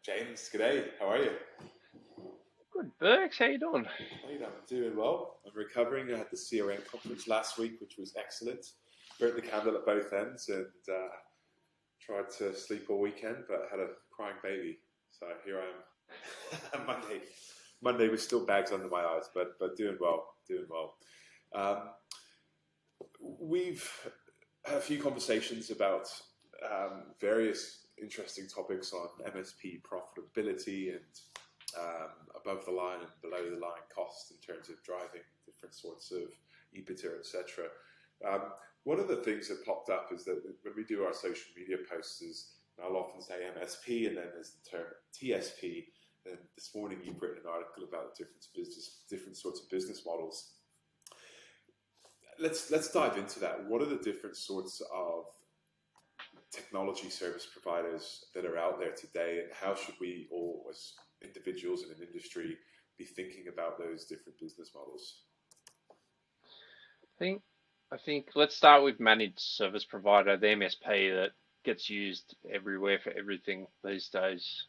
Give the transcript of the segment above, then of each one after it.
James, g'day. How are you? Good, Bergs. How you doing? Hey, I'm doing well. I'm recovering. I had the CRN conference last week, which was excellent. Burnt the candle at both ends and tried to sleep all weekend, but I had a crying baby. So here I am. Monday was still bags under my eyes, but doing well, doing well. Um, we've had a few conversations about various interesting topics on MSP profitability and above the line and below the line costs in terms of driving different sorts of EBITDA, etc. One of the things that popped up is that when we do our social media posts, I'll often say MSP and then there's the term TSP. And this morning you've written an article about different sorts of business models. Let's dive into that. What are the different sorts of technology service providers that are out there today, and how should we all, as individuals in an industry, be thinking about those different business models? I think let's start with managed service provider, the MSP that gets used everywhere for everything these days.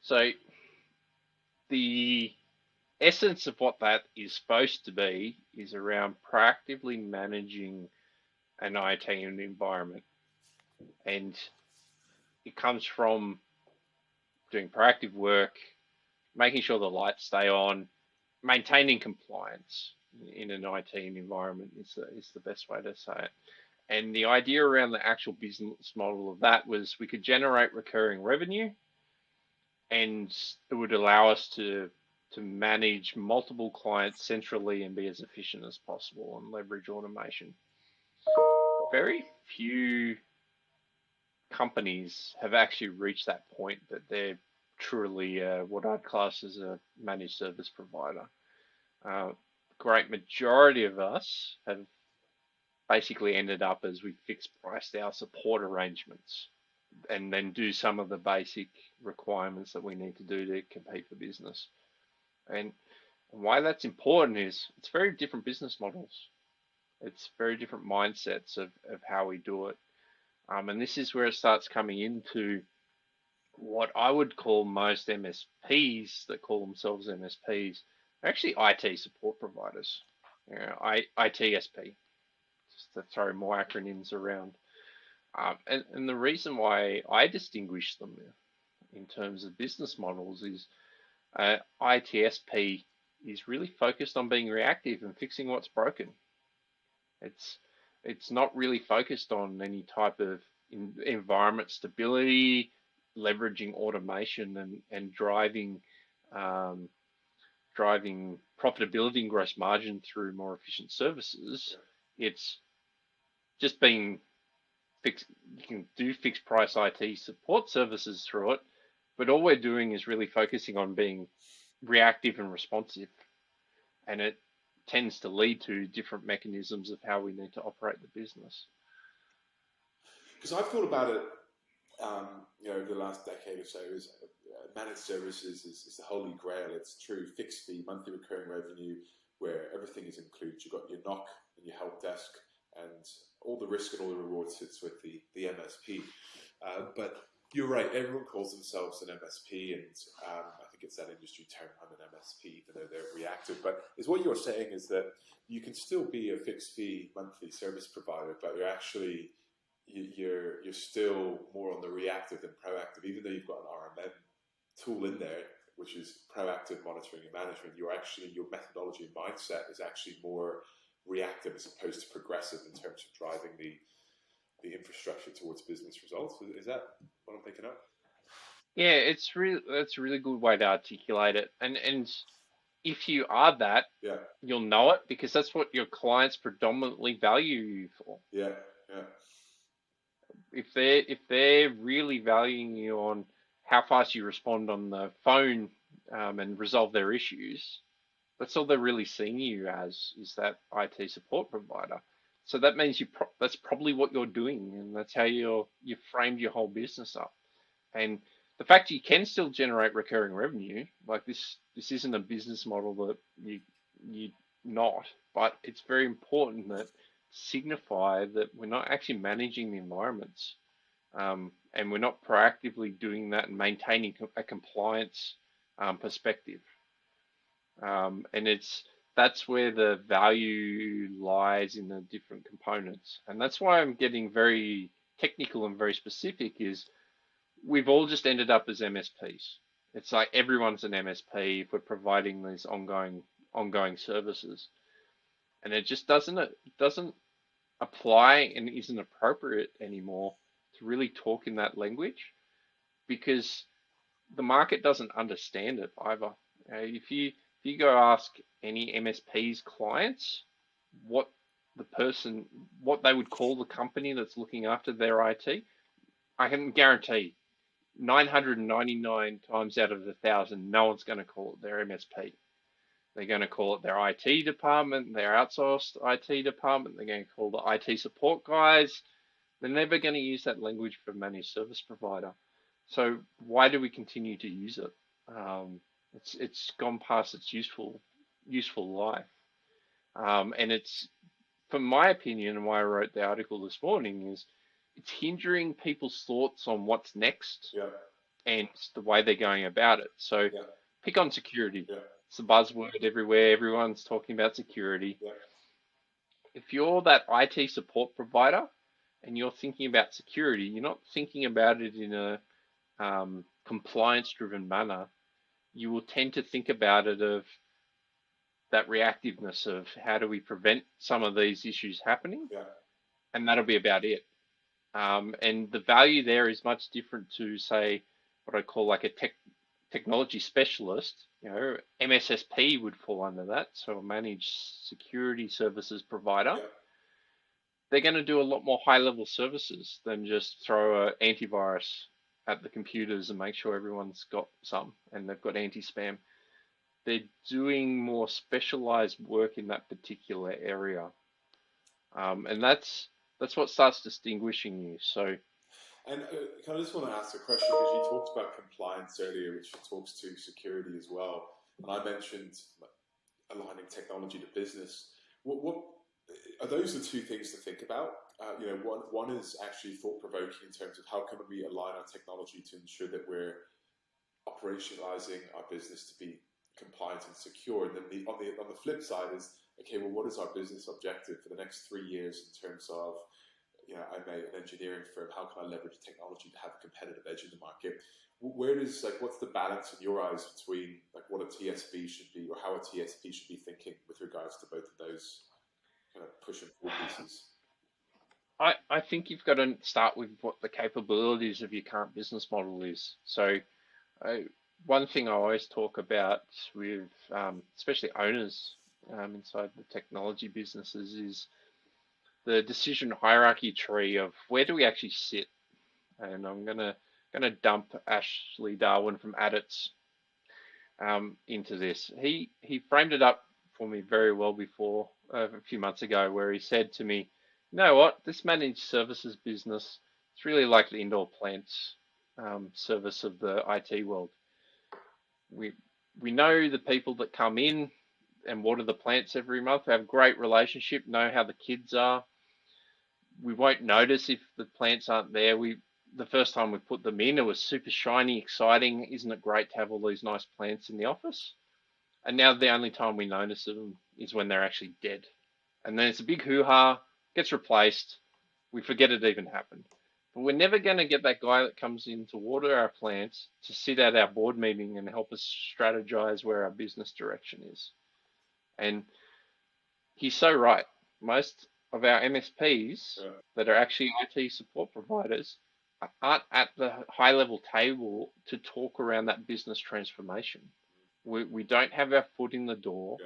So the essence of what that is supposed to be is around proactively managing an IT environment, and it comes from doing proactive work, making sure the lights stay on, maintaining compliance in an IT environment is the best way to say it. And the idea around the actual business model of that was we could generate recurring revenue, and it would allow us to manage multiple clients centrally and be as efficient as possible and leverage automation. Very few companies have actually reached that point that they're truly what I'd class as a managed service provider. Great majority of us have basically ended up as we fixed priced our support arrangements and then do some of the basic requirements that we need to do to compete for business. And why that's important is it's very different business models. It's very different mindsets of how we do it. And this is where it starts coming into what I would call most MSPs that call themselves MSPs are actually IT support providers, ITSP, just to throw more acronyms around. And the reason why I distinguish them in terms of business models is ITSP is really focused on being reactive and fixing what's broken. It's not really focused on any type of environment stability, leveraging automation and driving profitability and gross margin through more efficient services. It's just being fixed. You can do fixed price IT support services through it, but all we're doing is really focusing on being reactive and responsive, and it tends to lead to different mechanisms of how we need to operate the business. Because I've thought about it, over the last decade or so, is managed services is the holy grail. It's true fixed fee, monthly recurring revenue, where everything is included. You've got your knock and your help desk, and all the risk and all the reward sits with the MSP. But you're right, everyone calls themselves an MSP, and I think it's that industry term, I'm an MSP, even though they're reactive. But is what you're saying is that you can still be a fixed fee monthly service provider, but you're still more on the reactive than proactive, even though you've got an RMM tool in there, which is proactive monitoring and management. Your methodology and mindset is actually more reactive as opposed to progressive in terms of driving the infrastructure towards business results. Is that what I'm thinking of? Yeah, that's a really good way to articulate it. And if you are that, Yeah, you'll know it because that's what your clients predominantly value you for. yeah, yeah. If they're really valuing you on how fast you respond on the phone and resolve their issues, that's all they're really seeing you as, is that IT support provider. So that means that's probably what you're doing, and that's how you framed your whole business up. And the fact you can still generate recurring revenue, like this isn't a business model that you not, but it's very important that signify that we're not actually managing the environments. and we're not proactively doing that and maintaining a compliance perspective. And that's where the value lies in the different components. And that's why I'm getting very technical and very specific is we've all just ended up as MSPs. It's like everyone's an MSP if we're providing these ongoing services. And it just doesn't apply and isn't appropriate anymore to really talk in that language because the market doesn't understand it either. If you go ask any MSP's clients what they would call the company that's looking after their IT, I can guarantee 999 times out of 1,000, no one's going to call it their MSP. They're going to call it their IT department, their outsourced IT department. They're going to call the IT support guys. They're never going to use that language for a managed service provider. So why do we continue to use it? It's gone past its useful life. And it's, from my opinion, and why I wrote the article this morning, is it's hindering people's thoughts on what's next and the way they're going about it. So pick on security. It's a buzzword everywhere. Everyone's talking about security. If you're that IT support provider and you're thinking about security, you're not thinking about it in a compliance-driven manner. You will tend to think about it of that reactiveness of how do we prevent some of these issues happening, and that'll be about it. And the value there is much different to, say, what I call like a technology specialist. MSSP would fall under that, so a managed security services provider. They're going to do a lot more high-level services than just throw an antivirus at the computers and make sure everyone's got some and they've got anti-spam. They're doing more specialized work in that particular area, and that's what starts distinguishing you. So, and I just want to ask a question because you talked about compliance earlier, which talks to security as well, and I mentioned aligning technology to business. What are those the two things to think about? One is actually thought-provoking in terms of how can we align our technology to ensure that we're operationalizing our business to be compliant and secure. And then on the flip side is, okay, well, what is our business objective for the next 3 years in terms of, I'm an engineering firm, how can I leverage technology to have a competitive edge in the market? Where does, what's the balance in your eyes between what a TSP should be or how a TSP should be thinking with regards to both of those kind of push and pull pieces? I think you've got to start with what the capabilities of your current business model is. So one thing I always talk about with especially owners inside the technology businesses is the decision hierarchy tree of where do we actually sit. And I'm gonna dump Ashley Darwin from Adits into this. He framed it up for me very well before a few months ago, where he said to me, "You know what? This managed services business, it's really like the indoor plants service of the IT world. We know the people that come in and water the plants every month. We have a great relationship, know how the kids are. We won't notice if the plants aren't there. The first time we put them in, it was super shiny, exciting. Isn't it great to have all these nice plants in the office? And now the only time we notice them is when they're actually dead. And then it's a big hoo-ha, gets replaced. We forget it even happened. But we're never going to get that guy that comes in to water our plants to sit at our board meeting and help us strategize where our business direction is." And he's so right. Most of our MSPs that are actually IT support providers aren't at the high level table to talk around that business transformation. We don't have our foot in the door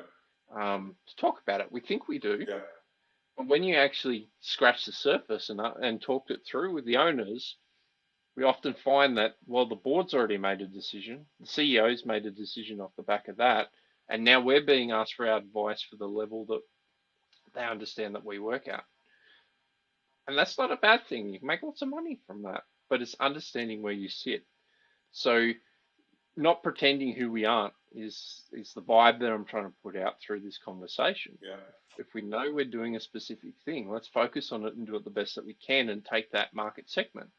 to talk about it. We think we do. But when you actually scratch the surface and talked it through with the owners, we often find that, well, the board's already made a decision, the CEO's made a decision off the back of that, and now we're being asked for our advice for the level that they understand that we work at. And that's not a bad thing. You can make lots of money from that, but it's understanding where you sit. So not pretending who we aren't is the vibe that I'm trying to put out through this conversation. If we know we're doing a specific thing, let's focus on it and do it the best that we can and take that market segment.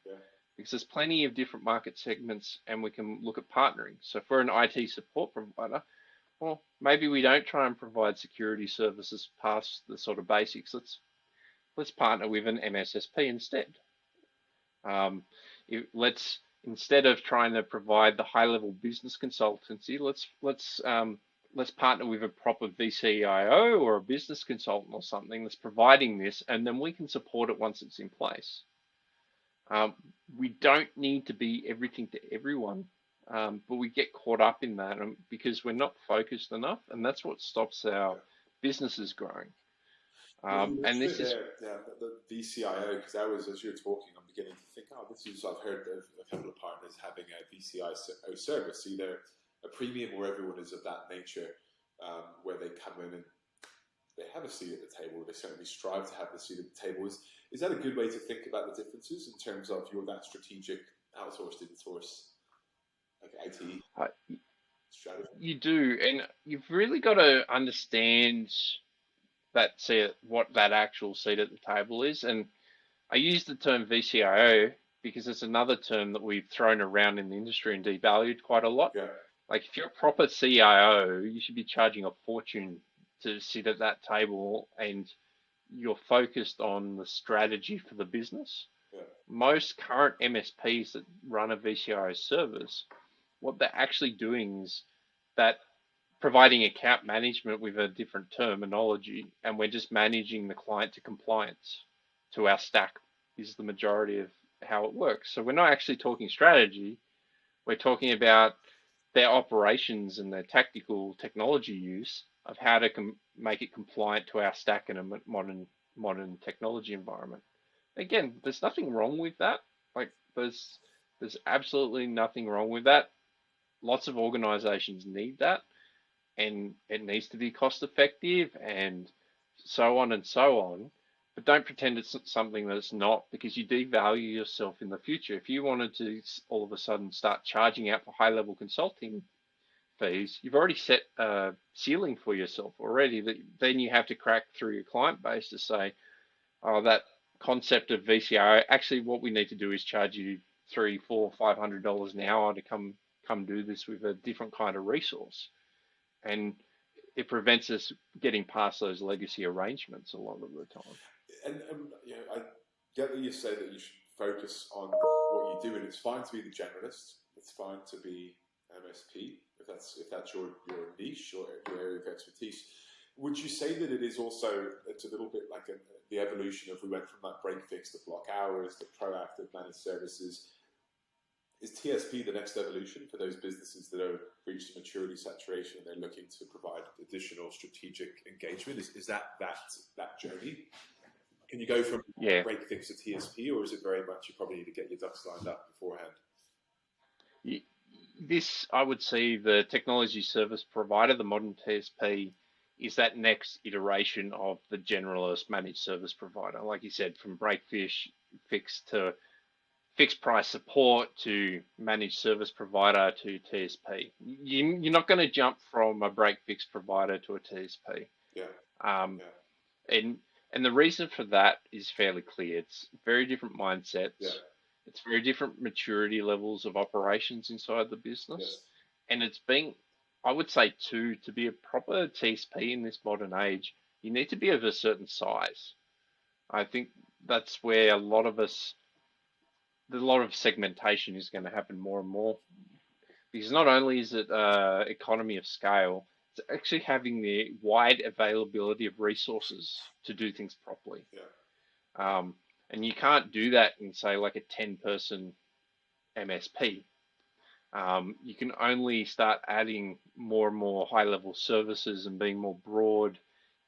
because there's plenty of different market segments and we can look at partnering. So for an IT support provider, well, maybe we don't try and provide security services past the sort of basics. Let's partner with an MSSP instead. Let's instead of trying to provide the high-level business consultancy, let's partner with a proper VCIO or a business consultant or something that's providing this, and then we can support it once it's in place. We don't need to be everything to everyone, but we get caught up in that because we're not focused enough, and that's what stops our businesses growing. And this is the VCIO, because I was, as you're talking, I'm beginning to think, I've heard of a couple of partners having a VCIO service, either a premium where everyone is of that nature, where they come in and they have a seat at the table. They certainly strive to have the seat at the table. Is that a good way to think about the differences in terms of that strategic outsourced in-source, like IT strategy? You do, and you've really got to understand what that actual seat at the table is. And I use the term VCIO because it's another term that we've thrown around in the industry and devalued quite a lot. Yeah. Like if you're a proper CIO, you should be charging a fortune to sit at that table and you're focused on the strategy for the business. Yeah. Most current MSPs that run a VCIO service, what they're actually doing is that providing account management with a different terminology, and we're just managing the client to compliance to our stack is the majority of how it works. So we're not actually talking strategy. We're talking about their operations and their tactical technology use of how to make it compliant to our stack in a modern technology environment. Again, there's nothing wrong with that. Like there's absolutely nothing wrong with that. Lots of organizations need that, and it needs to be cost effective and so on and so on. But don't pretend it's something that it's not, because you devalue yourself in the future. If you wanted to all of a sudden start charging out for high level consulting fees, you've already set a ceiling for yourself already, that then you have to crack through your client base to say, oh, that concept of VCIO, actually what we need to do is charge you $300, $400, $500 an hour to come do this with a different kind of resource. And it prevents us getting past those legacy arrangements a lot of the time. And I get that you say that you should focus on what you do, and it's fine to be the generalist. It's fine to be MSP if that's your niche or your area of expertise. Would you say that it's a little bit like the evolution of, we went from that break fix to block hours to proactive managed services? Is TSP the next evolution for those businesses that have reached maturity saturation and they're looking to provide additional strategic engagement? Is that journey? Can you go from break fix to TSP, or is it very much you probably need to get your ducks lined up beforehand? This, I would say, the technology service provider, the modern TSP, is that next iteration of the generalist managed service provider. Like you said, from break fix to fixed price support to managed service provider to TSP. You're not going to jump from a break fix provider to a TSP. And the reason for that is fairly clear. It's very different mindsets. Yeah. It's very different maturity levels of operations inside the business. Yes. And it's been, I would say too, to be a proper TSP in this modern age, you need to be of a certain size. I think that's where a lot of segmentation is going to happen more and more, because not only is it economy of scale, it's actually having the wide availability of resources to do things properly. Yeah. And you can't do that in, say, like a 10-person MSP. You can only start adding more and more high-level services and being more broad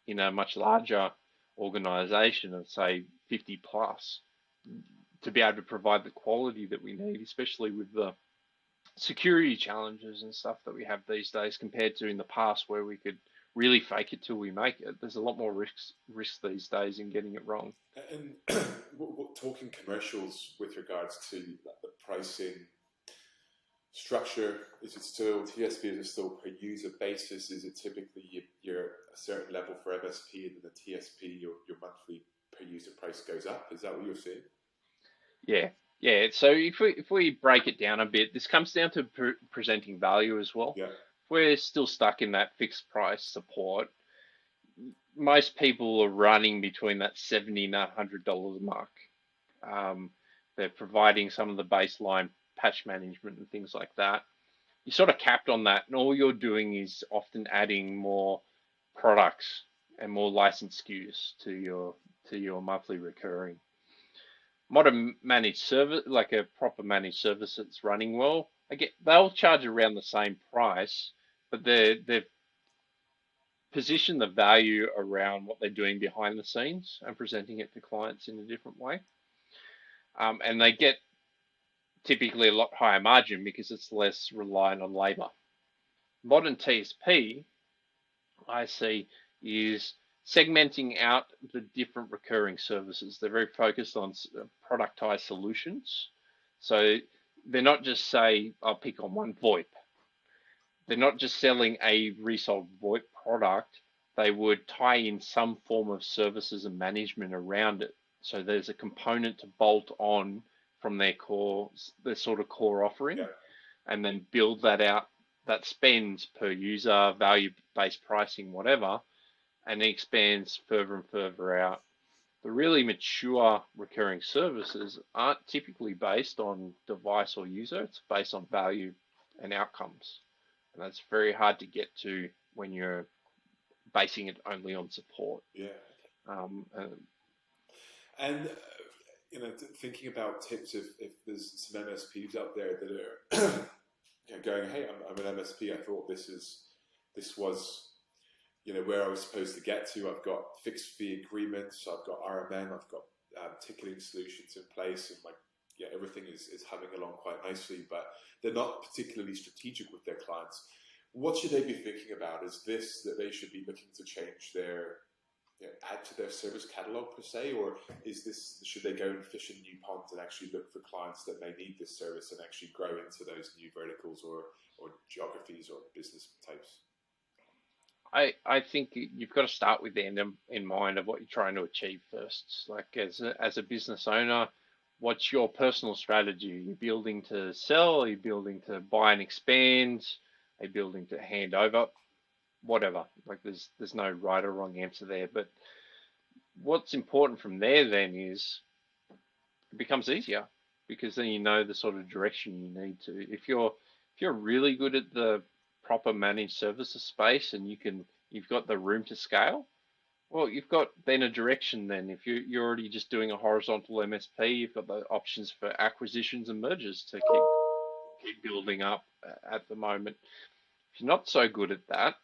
in a much larger organization of, say, 50 plus, to be able to provide the quality that we need, especially with the security challenges and stuff that we have these days compared to in the past, where we could really fake it till we make it. There's a lot more risk these days in getting it wrong. And talking commercials with regards to the pricing structure, is it still TSP? Is it still per user basis? Is it typically you're a certain level for MSP, and then the TSP, your monthly per user price goes up? Is that what you're seeing? Yeah, Yeah, so if we break it down a bit, this comes down to presenting value as well. Yeah, If we're still stuck in that fixed price support, most people are running between that $70 and $100 mark. Um, they're providing some of the baseline patch management and things like that. You're sort of capped on that, and all you're doing is often adding more products and more license SKUs to your monthly recurring. Modern managed service, like a proper managed service that's running well, again, they'll charge around the same price, but they've positioned the value around what they're doing behind the scenes and presenting it to clients in a different way. And they get typically a lot higher margin because it's less reliant on labor. Modern TSP, I see, is segmenting out the different recurring services. They're very focused on productized solutions. So they're not just, say, I'll pick on one VoIP. They're not just selling a resold VoIP product. They would tie in some form of services and management around it. So there's a component to bolt on from their sort of core offering, yeah, and then build that out, that spends per user, value-based pricing, whatever, and it expands further and further out. The really mature recurring services aren't typically based on device or user, it's based on value and outcomes. And that's very hard to get to when you're basing it only on support. yeah. Um, uh, And thinking about tips, if there's some MSPs out there that are going, hey, I'm an MSP. I thought this was where I was supposed to get to. I've got fixed fee agreements. I've got RMN. I've got ticketing solutions in place, and everything is humming along quite nicely. But they're not particularly strategic with their clients. What should they be thinking about? Is this that they should be looking to change their add to their service catalog per se, or should they go and fish in new ponds and actually look for clients that may need this service and actually grow into those new verticals or geographies or business types? I think you've got to start with the end in mind of what you're trying to achieve first. Like as a business owner, what's your personal strategy? Are you building to sell? Are you building to buy and expand? Are you building to hand over? Whatever. Like there's no right or wrong answer there. But what's important from there then is it becomes easier because then you know the sort of direction you need to. If you're really good at the proper managed services space and you've got the room to scale, well, you've got then a direction then. If you're already just doing a horizontal MSP, you've got the options for acquisitions and mergers to keep building up at the moment. If you're not so good at that,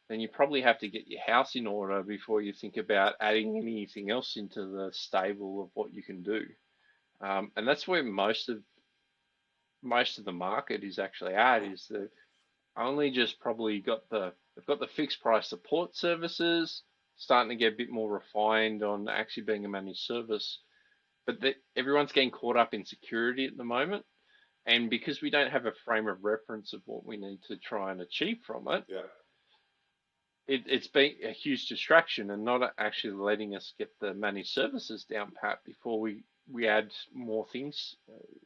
then you probably have to get your house in order before you think about adding anything else into the stable of what you can do. And that's where most of the market is actually at. Is they've only just probably they've got the fixed price support services, starting to get a bit more refined on actually being a managed service. But everyone's getting caught up in security at the moment. And because we don't have a frame of reference of what we need to try and achieve from it, Yeah, it's been a huge distraction and not actually letting us get the managed services down pat before we add more things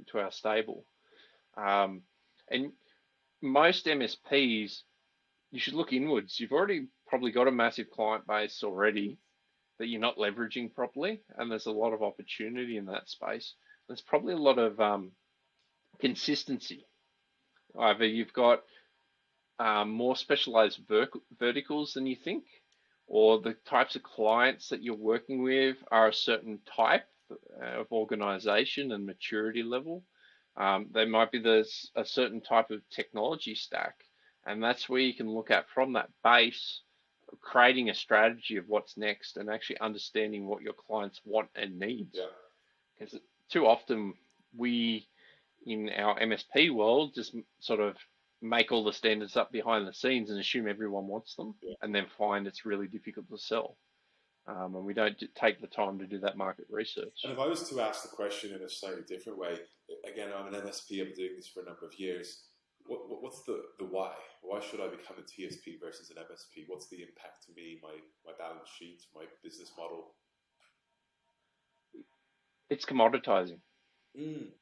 to our stable. And most MSPs, you should look inwards. You've already probably got a massive client base already that you're not leveraging properly, and there's a lot of opportunity in that space. There's probably a lot of consistency. Either you've got more specialized verticals than you think, or the types of clients that you're working with are a certain type of organization and maturity level. They might be a certain type of technology stack, and that's where you can look at from that base, creating a strategy of what's next and actually understanding what your clients want and need. yeah, Because too often we, in our MSP world, just sort of make all the standards up behind the scenes and assume everyone wants them, yeah. and then find it's really difficult to sell. And we don't take the time to do that market research. And if I was to ask the question in a slightly different way, again, I'm an MSP. I've been doing this for a number of years. What's the why? Why should I become a TSP versus an MSP? What's the impact to me, my balance sheet, my business model? It's commoditizing.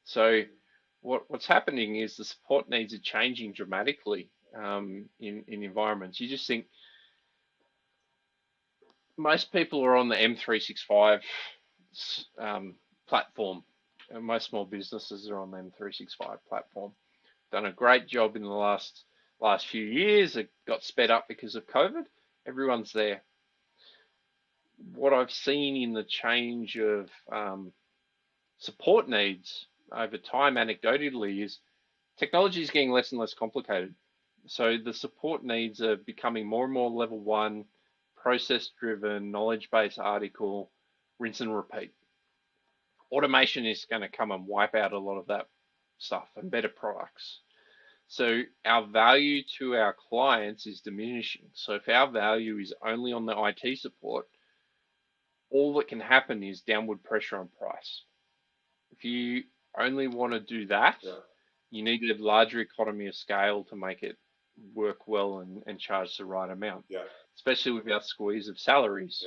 So what's happening is the support needs are changing dramatically in environments. You just think most people are on the M365 platform. And most small businesses are on the M365 platform. Done a great job in the last few years. It got sped up because of COVID. Everyone's there. What I've seen in the change of support needs over time, anecdotally, is technology is getting less and less complicated. So the support needs are becoming more and more level one, process-driven, knowledge-based article, rinse and repeat. Automation is going to come and wipe out a lot of that stuff and better products. So our value to our clients is diminishing. So if our value is only on the IT support, all that can happen is downward pressure on price. If you only want to do that, you need a larger economy of scale to make it work well and charge the right amount, especially without squeeze of salaries.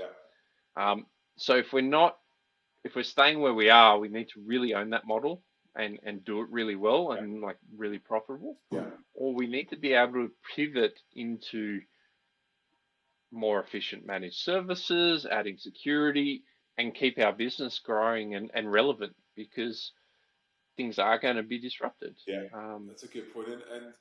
So if we're staying where we are, we need to really own that model and do it really well and like really profitable. Or we need to be able to pivot into more efficient managed services, adding security, and keep our business growing and relevant, because things are going to be disrupted. That's a good point. And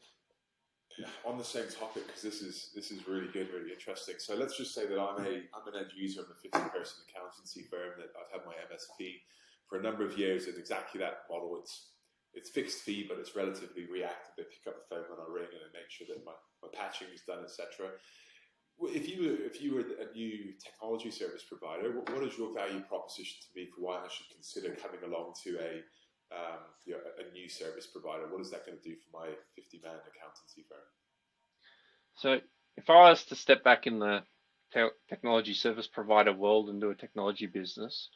on the same topic, because this is really good, really interesting. So let's just say that I'm an end user of a 50-person accountancy firm that I've had my MSP for a number of years, and exactly that model. It's fixed fee, but it's relatively reactive. They pick up the phone when I ring and I make sure that my patching is done, etc. If you were a new technology service provider, what is your value proposition to me for why I should consider coming along to a new service provider? What is that going to do for my 50-man accountancy firm? So if I was to step back in the technology service provider world and do a technology business,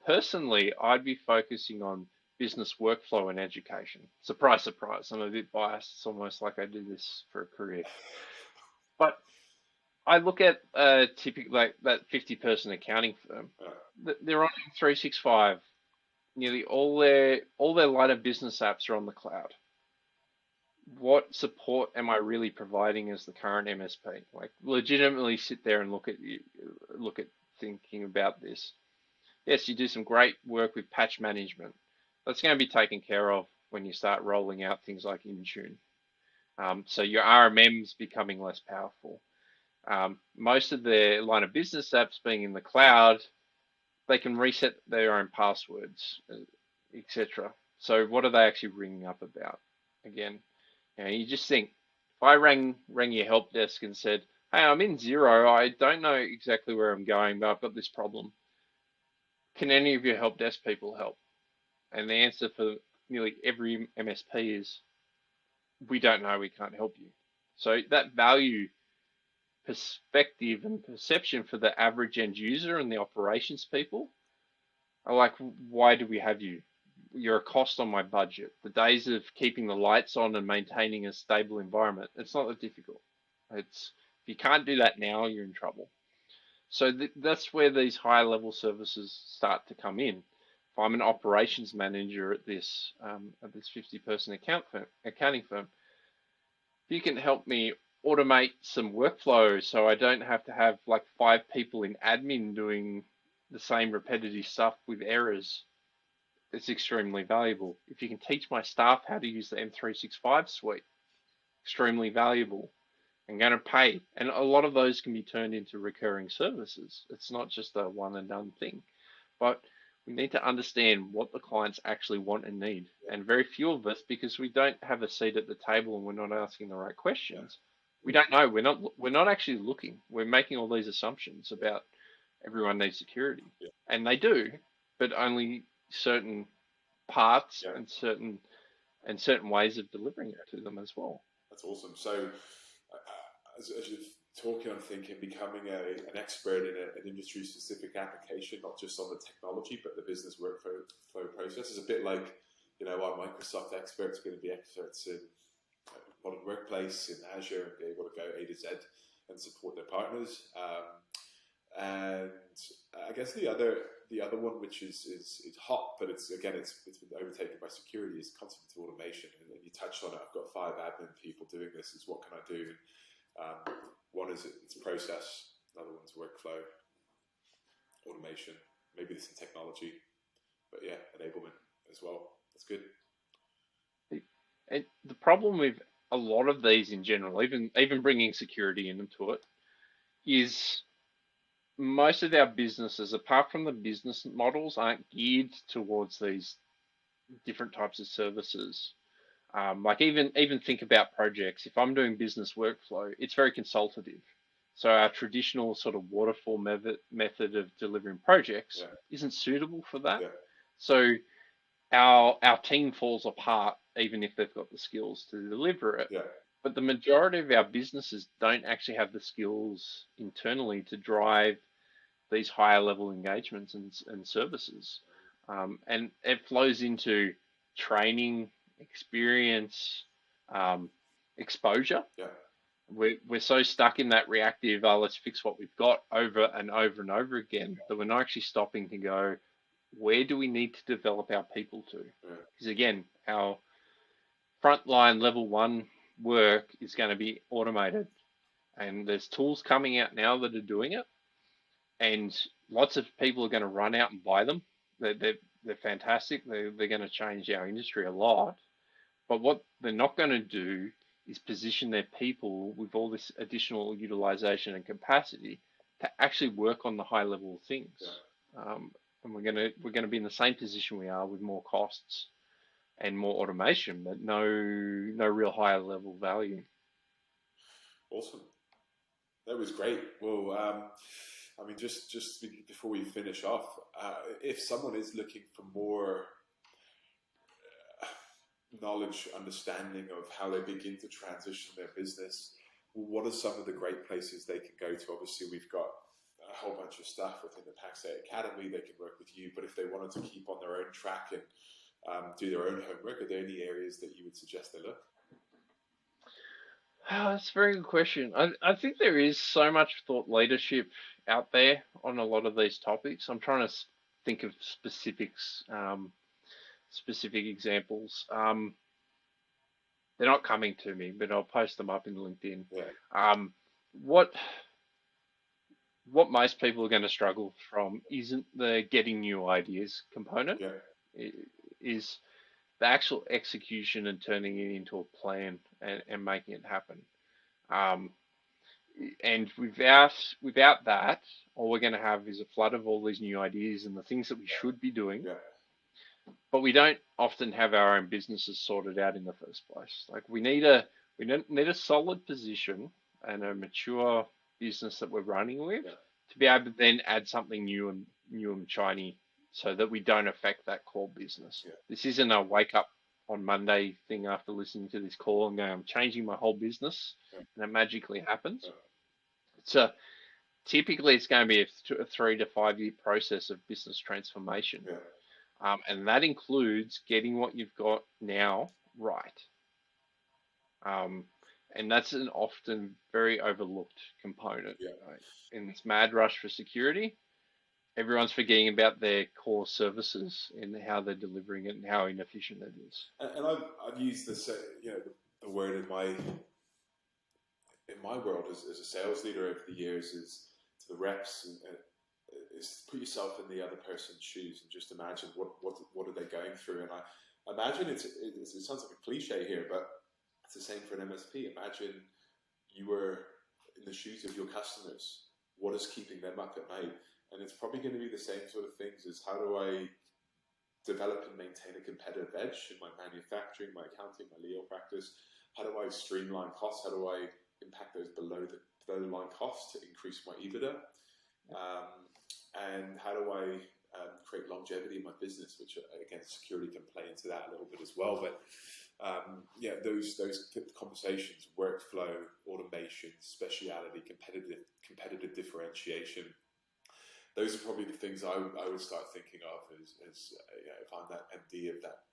personally, I'd be focusing on business workflow and education. Surprise, surprise. I'm a bit biased. It's almost like I do this for a career. But I look at typically like that 50-person accounting firm. They're on 365. Nearly all their line of business apps are on the cloud. What support am I really providing as the current MSP? Like, legitimately sit there and look at thinking about this. Yes, you do some great work with patch management. That's going to be taken care of when you start rolling out things like Intune. So your RMM's becoming less powerful. Most of their line of business apps being in the cloud, they can reset their own passwords, etc. So what are they actually ringing up about? Again, you just think, if I rang your help desk and said, hey, I'm in Xero, I don't know exactly where I'm going, but I've got this problem. Can any of your help desk people help? And the answer for nearly every MSP is, we don't know, we can't help you. So that value perspective and perception for the average end user and the operations people are like, why do we have you? You're a cost on my budget. The days of keeping the lights on and maintaining a stable environment, it's not that difficult. If you can't do that now, you're in trouble. So that's where these higher level services start to come in. If I'm an operations manager at this 50-person accounting firm, if you can help me automate some workflow so I don't have to have like 5 people in admin doing the same repetitive stuff with errors, it's extremely valuable. If you can teach my staff how to use the M365 suite, extremely valuable. I'm going to pay. And a lot of those can be turned into recurring services. It's not just a one and done thing. But we need to understand what the clients actually want and need. And very few of us, because we don't have a seat at the table and we're not asking the right questions, we don't know. We're not actually looking. We're making all these assumptions about everyone needs security. And they do, but only certain parts and certain ways of delivering it to them as well. That's awesome. So as you're talking, I'm thinking becoming an expert in an industry-specific application, not just on the technology, but the business workflow process. Is a bit like, our Microsoft experts are going to be experts in modern workplace, in Azure, and be able to go A to Z and support their partners. And I guess the other one, which is hot, but it's been overtaken by security, is concept of automation. And you touched on it. I've got 5 admin people doing this. Is what can I do? One is it's process. Another one's workflow, automation. Maybe there's some technology, but yeah, enablement as well. That's good. And the problem with a lot of these in general, even bringing security into it, is most of our businesses, apart from the business models, aren't geared towards these different types of services. Like even think about projects. If I'm doing business workflow, it's very consultative. So our traditional sort of waterfall method of delivering projects isn't suitable for that. Yeah. So our team falls apart even if they've got the skills to deliver it. Yeah. But the majority of our businesses don't actually have the skills internally to drive these higher level engagements and services. And it flows into training, experience, exposure. Yeah. We're so stuck in that reactive, let's fix what we've got over and over and over again, that we're not actually stopping to go, where do we need to develop our people to? Because again, our frontline level 1 work is going to be automated, and there's tools coming out now that are doing it, and lots of people are going to run out and buy them. They're fantastic. They're going to change our industry a lot. But what they're not going to do is position their people with all this additional utilization and capacity to actually work on the high level things. And we're going to be in the same position we are, with more costs and more automation, but no real higher level value. Awesome. That was great. Well, I mean, just before we finish off, if someone is looking for more knowledge, understanding of how they begin to transition their business, what are some of the great places they can go to? Obviously, we've got a whole bunch of stuff within the Pax8 Academy. They can work with you, but if they wanted to keep on their own track and do their own homework, are there any areas that you would suggest they look? That's a very good question. I think there is so much thought leadership out there on a lot of these topics. I'm trying to think of specifics, specific examples. They're not coming to me, but I'll post them up in LinkedIn. Yeah. What most people are going to struggle from isn't the getting new ideas component. Yeah. It is the actual execution and turning it into a plan and making it happen. And without that, all we're going to have is a flood of all these new ideas and the things that we should be doing. Yeah. But we don't often have our own businesses sorted out in the first place. Like we need a solid position and a mature business that we're running with to be able to then add something new and shiny, so that we don't affect that core business. Yeah. This isn't a wake up on Monday thing after listening to this call and going, I'm changing my whole business, and it magically happens. So typically it's going to be a 3 to 5 year process of business transformation. And that includes getting what you've got now right. And that's an often very overlooked component. Right? In this mad rush for security, everyone's forgetting about their core services and how they're delivering it and how inefficient it is. And I've used this, the word in my world as a sales leader over the years is to the reps and is put yourself in the other person's shoes and just imagine what are they going through. And I imagine it sounds like a cliche here, but it's the same for an MSP. Imagine you were in the shoes of your customers. What is keeping them up at night? And it's probably going to be the same sort of things as how do I develop and maintain a competitive edge in my manufacturing, my accounting, my legal practice? How do I streamline costs? How do I impact those below the line costs to increase my EBITDA? And how do I create longevity in my business, which again, security can play into that a little bit as well. But those conversations, workflow, automation, speciality, competitive differentiation. Those are probably the things I would start thinking of as if I'm that MD of that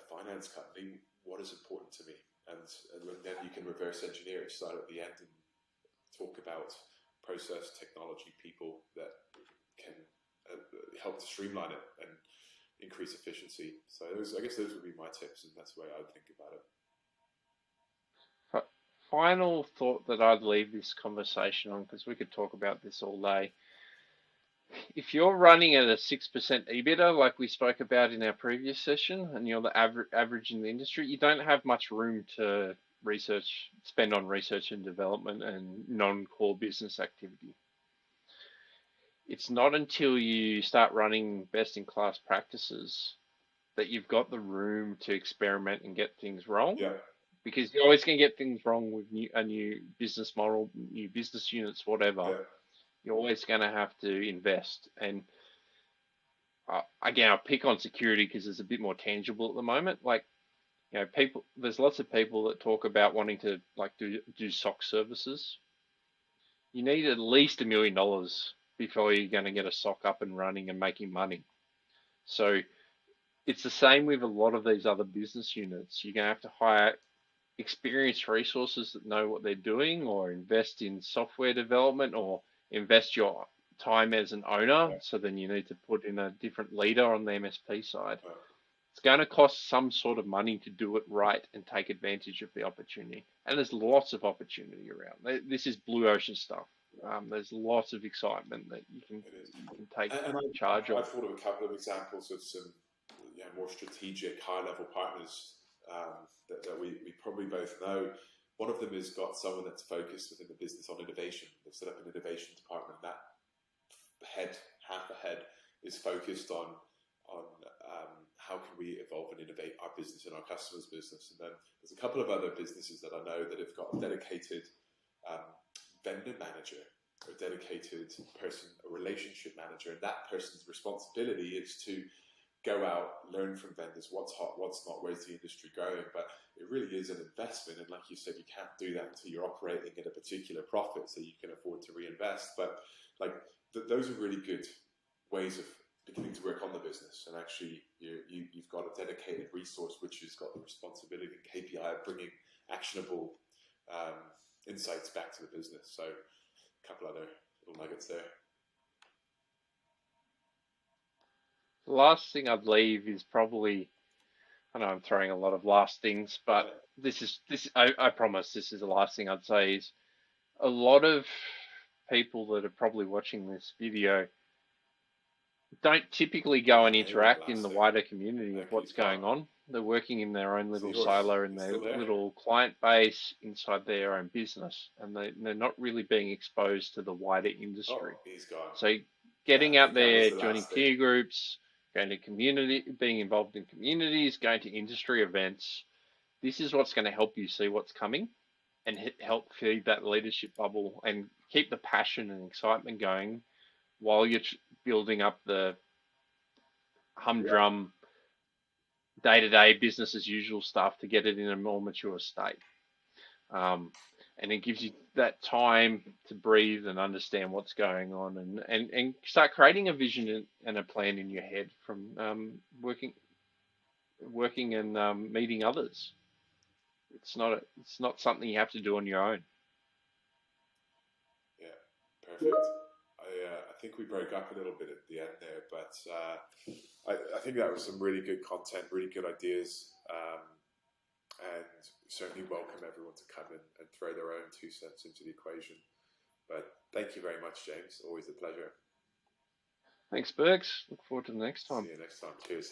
finance company, what is important to me, and then you can reverse engineer it, start at the end and talk about process, technology people that can help to streamline it and increase efficiency. So I guess those would be my tips, and that's the way I would think about it. Final thought that I'd leave this conversation on, because we could talk about this all day. If you're running at a 6% EBITDA, like we spoke about in our previous session, and you're the average in the industry, you don't have much room to spend on research and development and non-core business activity. It's not until you start running best-in-class practices that you've got the room to experiment and get things wrong. Yeah. Because you're always going to get things wrong with a new business model, new business units, whatever. Yeah. You're always going to have to invest. And again, I'll pick on security because it's a bit more tangible at the moment. Like, there's lots of people that talk about wanting to do SOC services. You need at least $1 million before you're going to get a SOC up and running and making money. So it's the same with a lot of these other business units. You're going to have to hire experienced resources that know what they're doing, or invest in software development, or invest your time as an owner. Yeah. So then you need to put in a different leader on the MSP side. Yeah. It's going to cost some sort of money to do it right and take advantage of the opportunity. And there's lots of opportunity around. This is blue ocean stuff. There's lots of excitement that you can take charge of. I've thought of a couple of examples of some more strategic, high-level partners that we probably both know. One of them has got someone that's focused within the business on innovation. They've set up an innovation department. That half a head is focused on how can we evolve and innovate our business and our customers' business. And then there's a couple of other businesses that I know that have got a dedicated vendor manager, a dedicated person, a relationship manager, and that person's responsibility is to go out, learn from vendors, what's hot, what's not, where's the industry going. But it really is an investment, and like you said, you can't do that until you're operating at a particular profit, so you can afford to reinvest. But those are really good ways of beginning to work on the business, and actually you've got a dedicated resource which has got the responsibility and KPI of bringing actionable insights back to the business. So a couple other little nuggets there. The last thing I'd leave is probably, I know I'm throwing a lot of last things, but I promise this is the last thing I'd say is a lot of people that are probably watching this video don't typically go and interact in the wider community of what's going on. They're working in their own little silo in their little client base inside their own business, and they're not really being exposed to the wider industry. So getting out there, joining peer groups, going to community, being involved in communities, going to industry events, this is what's going to help you see what's coming and help feed that leadership bubble and keep the passion and excitement going while you're building up the humdrum day-to-day business as usual stuff to get it in a more mature state. And it gives you that time to breathe and understand what's going on and start creating a vision and a plan in your head from working and meeting others. It's not something you have to do on your own. Yeah, perfect. I think we broke up a little bit at the end there, but I think that was some really good content, really good ideas, and certainly welcome everyone to come in and throw their own 2 cents into the equation. But thank you very much, James. Always a pleasure. Thanks, Bergs. Look forward to the next time. See you next time. Cheers.